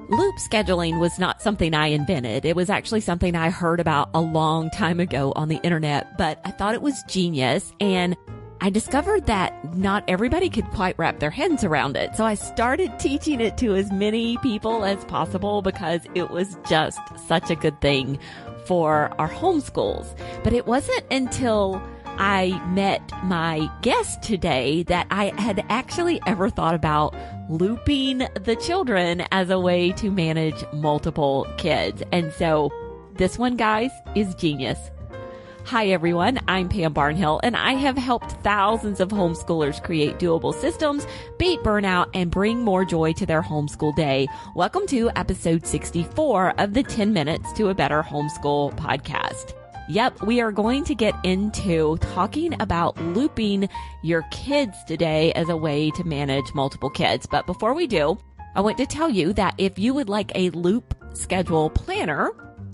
Loop scheduling was not something I invented. It was actually something I heard about a long time ago on the internet, but I thought it was genius, and I discovered that not everybody could quite wrap their heads around it. So I started teaching it to as many people as possible because it was just such a good thing for our homeschools. But it wasn't until I met my guest today that I had actually ever thought about looping the children as a way to manage multiple kids. And so this one, guys, is genius. Hi, everyone. I'm Pam Barnhill, and I have helped thousands of homeschoolers create doable systems, beat burnout, and bring more joy to their homeschool day. Welcome to episode 64 of the 10 Minutes to a Better Homeschool podcast. Yep, we are going to get into talking about looping your kids today as a way to manage multiple kids. But before we do, I want to tell you that if you would like a loop schedule planner,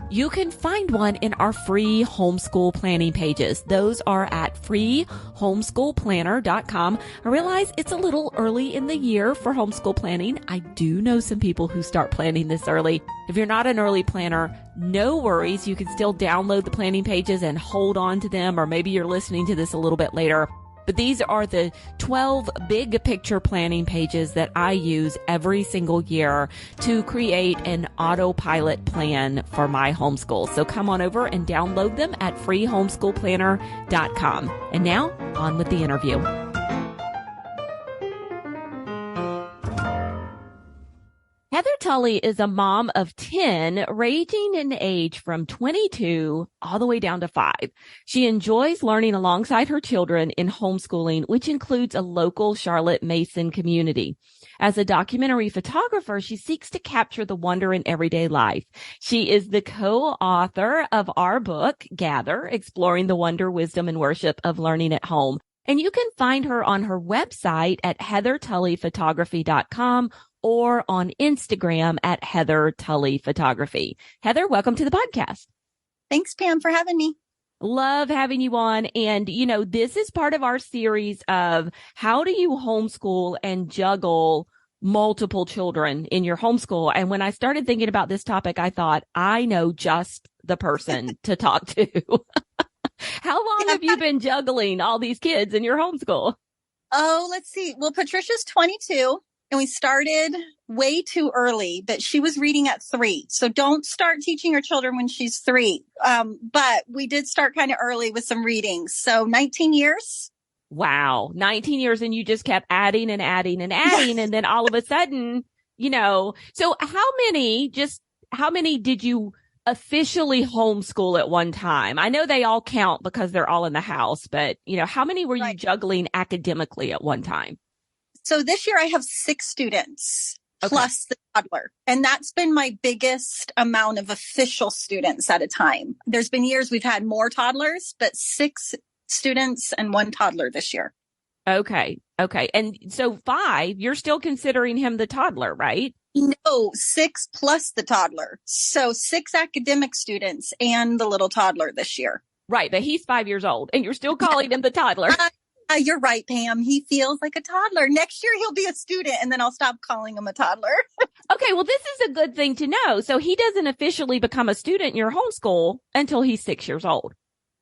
you can find one in our free homeschool planning pages. Those are at freehomeschoolplanner.com. I realize it's a little early in the year for homeschool planning. I do know some people who start planning this early. If you're not an early planner, no worries. You can still download the planning pages and hold on to them, or maybe you're listening to this a little bit later. But these are the 12 big picture planning pages that I use every single year to create an autopilot plan for my homeschool. So come on over and download them at freehomeschoolplanner.com. And now on with the interview. Heather Tully is a mom of 10, ranging in age from 22 all the way down to 5. She enjoys learning alongside her children in homeschooling, which includes a local Charlotte Mason community. As a documentary photographer, she seeks to capture the wonder in everyday life. She is the co-author of our book, Gather, Exploring the Wonder, Wisdom, and Worship of Learning at Home. And you can find her on her website at heathertullyphotography.com or on Instagram at Heather Tully Photography. Heather, welcome to the podcast. Thanks, Pam, for having me. Love having you on. And, this is part of our series of how do you homeschool and juggle multiple children in your homeschool. And when I started thinking about this topic, I thought, I know just the person to talk to. How long have you been juggling all these kids in your homeschool? Oh, let's see. Well, Patricia's 22. And we started way too early, but she was reading at 3. So don't start teaching your children when she's 3. But we did start kind of early with some readings. So 19 years. Wow. 19 years. And you just kept adding and adding and adding. And then all of a sudden, so how many did you officially homeschool at one time? I know they all count because they're all in the house, but how many were you juggling academically at one time? So this year I have 6 students plus the toddler. And that's been my biggest amount of official students at a time. There's been years we've had more toddlers, but 6 students and 1 toddler this year. Okay. And so 5, you're still considering him the toddler, right? No, 6 plus the toddler. So 6 academic students and the little toddler this year. Right. But he's 5 years old and you're still calling him the toddler. You're right, Pam. He feels like a toddler. Next year, he'll be a student, and then I'll stop calling him a toddler. Okay, well, this is a good thing to know. So he doesn't officially become a student in your homeschool until he's 6 years old.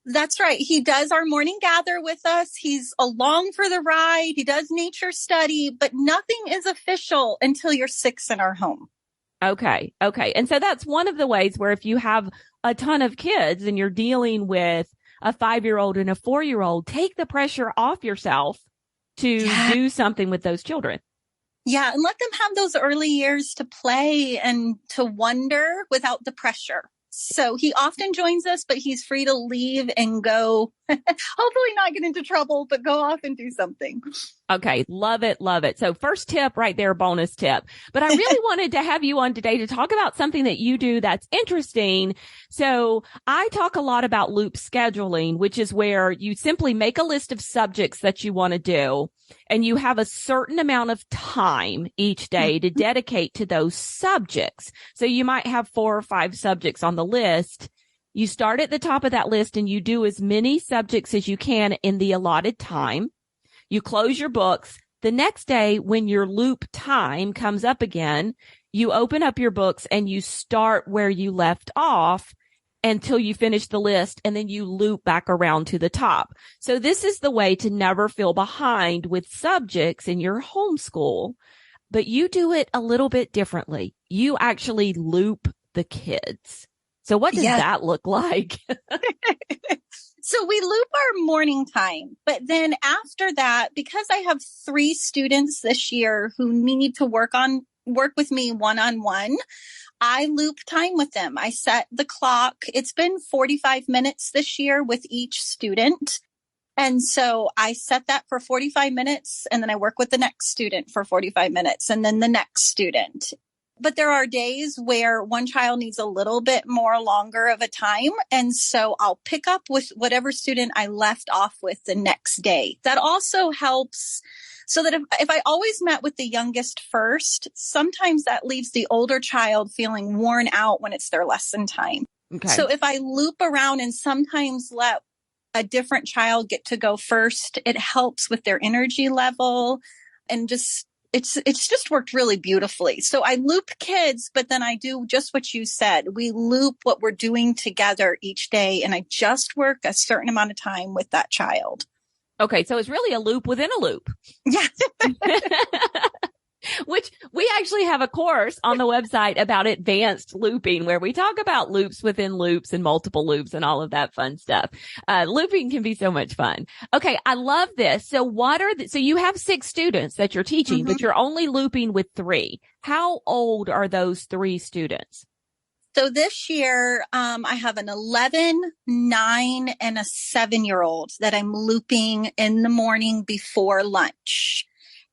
That's right. He does our morning gather with us. He's along for the ride. He does nature study, but nothing is official until you're 6 in our home. Okay. And so that's one of the ways where if you have a ton of kids and you're dealing with a 5-year-old and a 4-year-old, take the pressure off yourself to do something with those children. Yeah. And let them have those early years to play and to wonder without the pressure. So he often joins us, but he's free to leave and go, hopefully not get into trouble, but go off and do something. Okay. Love it. So first tip right there, bonus tip. But I really wanted to have you on today to talk about something that you do that's interesting. So I talk a lot about loop scheduling, which is where you simply make a list of subjects that you want to do, and you have a certain amount of time each day to dedicate to those subjects. So you might have 4 or 5 subjects on the list. You start at the top of that list and you do as many subjects as you can in the allotted time. You close your books, The next day, when your loop time comes up again, you open up your books and you start where you left off until you finish the list, and then you loop back around to the top. So this is the way to never feel behind with subjects in your homeschool, but you do it a little bit differently. You actually loop the kids. So what does that look like? So we loop our morning time, but then after that, because I have 3 students this year who need to work with me one-on-one, I loop time with them. I set the clock. It's been 45 minutes this year with each student. And so I set that for 45 minutes, and then I work with the next student for 45 minutes, and then the next student. But there are days where one child needs a little bit more longer of a time. And so I'll pick up with whatever student I left off with the next day. That also helps so that if I always met with the youngest first, sometimes that leaves the older child feeling worn out when it's their lesson time. Okay. So if I loop around and sometimes let a different child get to go first, it helps with their energy level, and it's just worked really beautifully. So I loop kids, but then I do just what you said. We loop what we're doing together each day, and I just work a certain amount of time with that child. Okay. So it's really a loop within a loop. Yeah. Which we actually have a course on the website about advanced looping, where we talk about loops within loops and multiple loops and all of that fun stuff. Looping can be so much fun. Okay. I love this. So so you have 6 students that you're teaching, but you're only looping with 3. How old are those 3 students? So this year, I have an 11, 9, and a 7-year-old that I'm looping in the morning before lunch.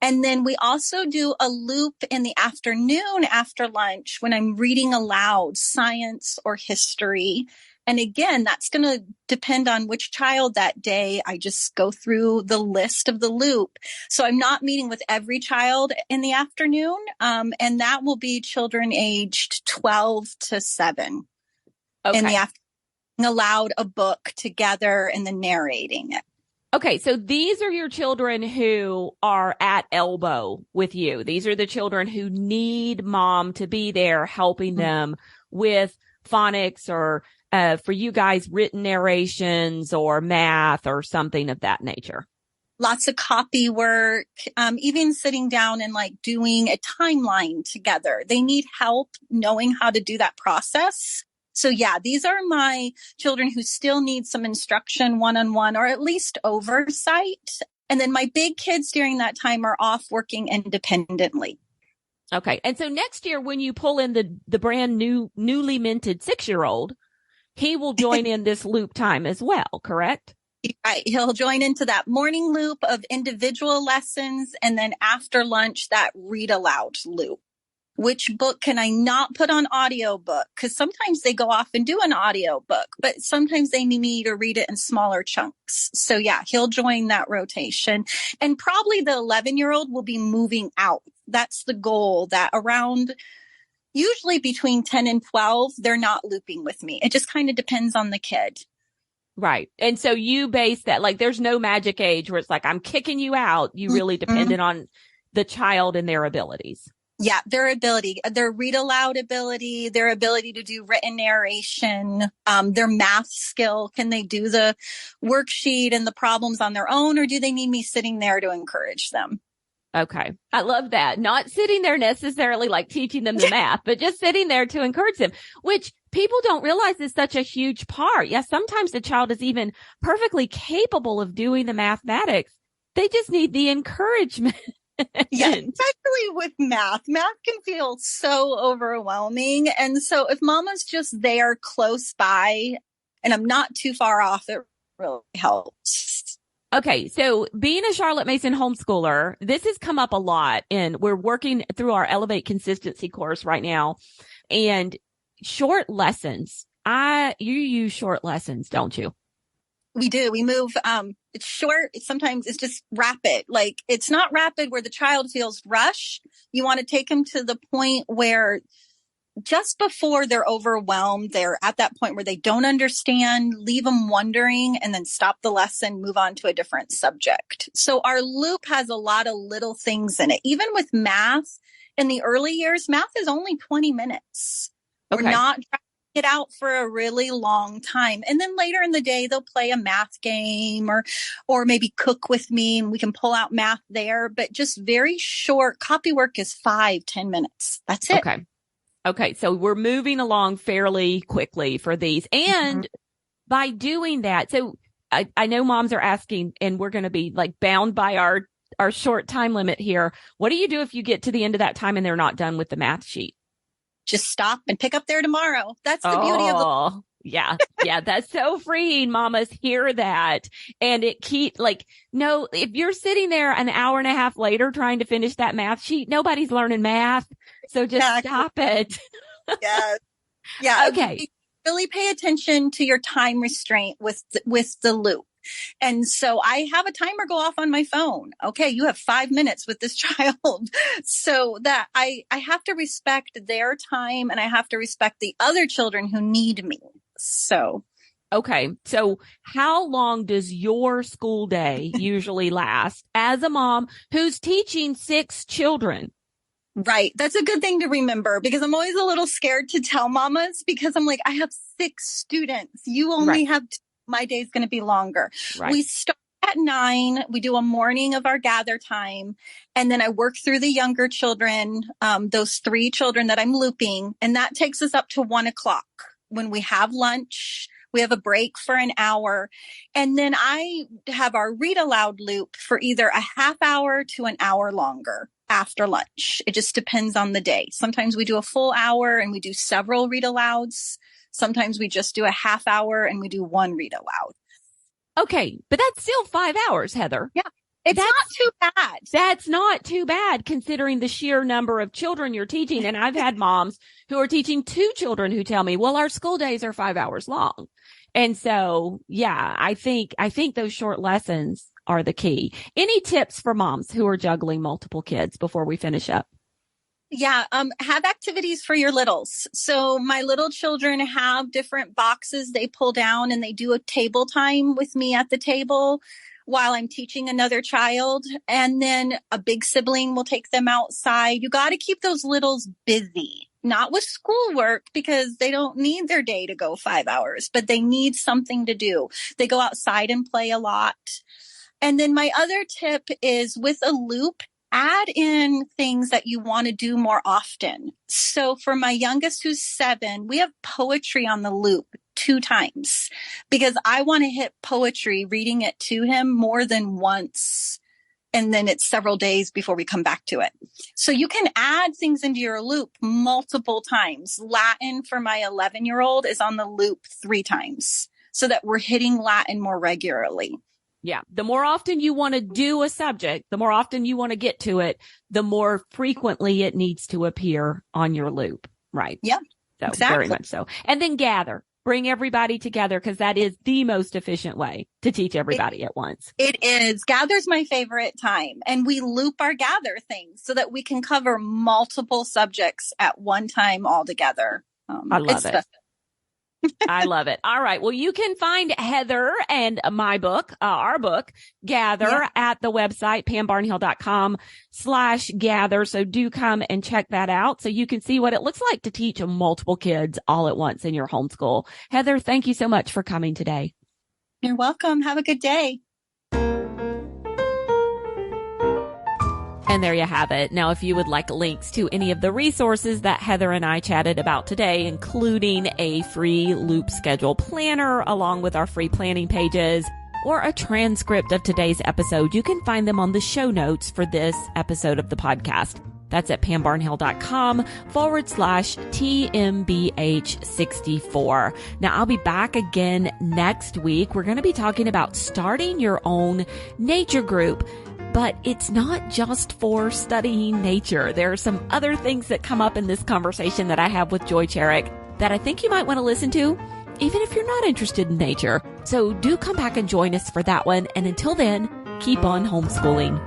And then we also do a loop in the afternoon after lunch when I'm reading aloud science or history. And again, that's going to depend on which child that day. I just go through the list of the loop. So I'm not meeting with every child in the afternoon. And that will be children aged 12 to 7 in the afternoon, aloud a book together and then narrating it. Okay, so these are your children who are at elbow with you. These are the children who need mom to be there helping them with phonics or for you guys, written narrations or math or something of that nature. Lots of copy work, even sitting down and like doing a timeline together. They need help knowing how to do that process. So yeah, these are my children who still need some instruction one-on-one or at least oversight. And then my big kids during that time are off working independently. Okay. And so next year, when you pull in the brand newly minted 6-year-old, he will join in this loop time as well, correct? Right. He'll join into that morning loop of individual lessons. And then after lunch, that read aloud loop. Which book can I not put on audiobook? Because sometimes they go off and do an audiobook, but sometimes they need me to read it in smaller chunks. So yeah, he'll join that rotation. And probably the 11-year-old will be moving out. That's the goal, that around usually between 10 and 12, they're not looping with me. It just kind of depends on the kid. Right. And so you base that, like, there's no magic age where it's like, I'm kicking you out. You really depended on the child and their abilities. Yeah, their ability, their read aloud ability, their ability to do written narration, their math skill. Can they do the worksheet and the problems on their own, or do they need me sitting there to encourage them? Okay. I love that. Not sitting there necessarily like teaching them the math, but just sitting there to encourage them, which people don't realize is such a huge part. Yes, sometimes the child is even perfectly capable of doing the mathematics. They just need the encouragement. Yeah, especially with math. Math can feel so overwhelming. And so if mama's just there close by and I'm not too far off, it really helps. Okay. So being a Charlotte Mason homeschooler, this has come up a lot, and we're working through our Elevate Consistency course right now, and short lessons. You use short lessons, don't you? We do. We move, it's short. Sometimes it's just rapid. Like, it's not rapid where the child feels rush. You want to take them to the point where just before they're overwhelmed, they're at that point where they don't understand, leave them wondering, and then stop the lesson, move on to a different subject. So our loop has a lot of little things in it. Even with math, in the early years, math is only 20 minutes. Okay. We're not trying to get out for a really long time. And then later in the day, they'll play a math game or maybe cook with me and we can pull out math there. But just very short copy work is 5-10 minutes. That's it. Okay. So we're moving along fairly quickly for these. And by doing that, so I know moms are asking, and we're going to be like bound by our short time limit here. What do you do if you get to the end of that time and they're not done with the math sheet? Just stop and pick up there tomorrow. That's the beauty of the. Yeah. That's so freeing. Mamas hear that. And no, if you're sitting there an hour and a half later trying to finish that math sheet, nobody's learning math. So just stop it. Yeah. Okay. Really pay attention to your time restraint with the loop. And so I have a timer go off on my phone. Okay, you have 5 minutes with this child. So that I have to respect their time and I have to respect the other children who need me. So. Okay. So how long does your school day usually last as a mom who's teaching 6 children? Right. That's a good thing to remember because I'm always a little scared to tell mamas because I'm like, I have 6 students. You only have 2. My day's going to be longer. Right. We start at 9. We do a morning of our gather time. And then I work through the younger children, those 3 children that I'm looping. And that takes us up to 1 o'clock when we have lunch. We have a break for an hour. And then I have our read aloud loop for either a half hour to an hour longer after lunch. It just depends on the day. Sometimes we do a full hour and we do several read alouds. Sometimes we just do a half hour and we do 1 read aloud. Okay. But that's still 5 hours, Heather. Yeah. That's not too bad. That's not too bad considering the sheer number of children you're teaching. And I've had moms who are teaching 2 children who tell me, well, our school days are 5 hours long. And so, yeah, I think those short lessons are the key. Any tips for moms who are juggling multiple kids before we finish up? Yeah. Have activities for your littles. So my little children have different boxes they pull down and they do a table time with me at the table while I'm teaching another child. And then a big sibling will take them outside. You got to keep those littles busy, not with schoolwork because they don't need their day to go 5 hours, but they need something to do. They go outside and play a lot. And then my other tip is with a loop, add in things that you want to do more often. So for my youngest who's 7, we have poetry on the loop 2 times because I want to hit poetry, reading it to him more than once. And then it's several days before we come back to it. So you can add things into your loop multiple times. Latin for my 11-year-old is on the loop 3 times so that we're hitting Latin more regularly. Yeah. The more often you want to do a subject, the more often you want to get to it, the more frequently it needs to appear on your loop. Right. Yeah. So exactly. Very much so. And then gather. Bring everybody together because that is the most efficient way to teach everybody at once. It is. Gather's my favorite time. And we loop our gather things so that we can cover multiple subjects at one time all together. I love it. I love it. All right. Well, you can find Heather and my book, our book, Gather, at the website, pambarnhill.com/gather. So do come and check that out so you can see what it looks like to teach multiple kids all at once in your homeschool. Heather, thank you so much for coming today. You're welcome. Have a good day. And there you have it. Now, if you would like links to any of the resources that Heather and I chatted about today, including a free loop schedule planner along with our free planning pages or a transcript of today's episode, you can find them on the show notes for this episode of the podcast. That's at pambarnhill.com/TMBH64. Now, I'll be back again next week. We're going to be talking about starting your own nature group. But it's not just for studying nature. There are some other things that come up in this conversation that I have with Joy Cherick that I think you might want to listen to, even if you're not interested in nature. So do come back and join us for that one. And until then, keep on homeschooling.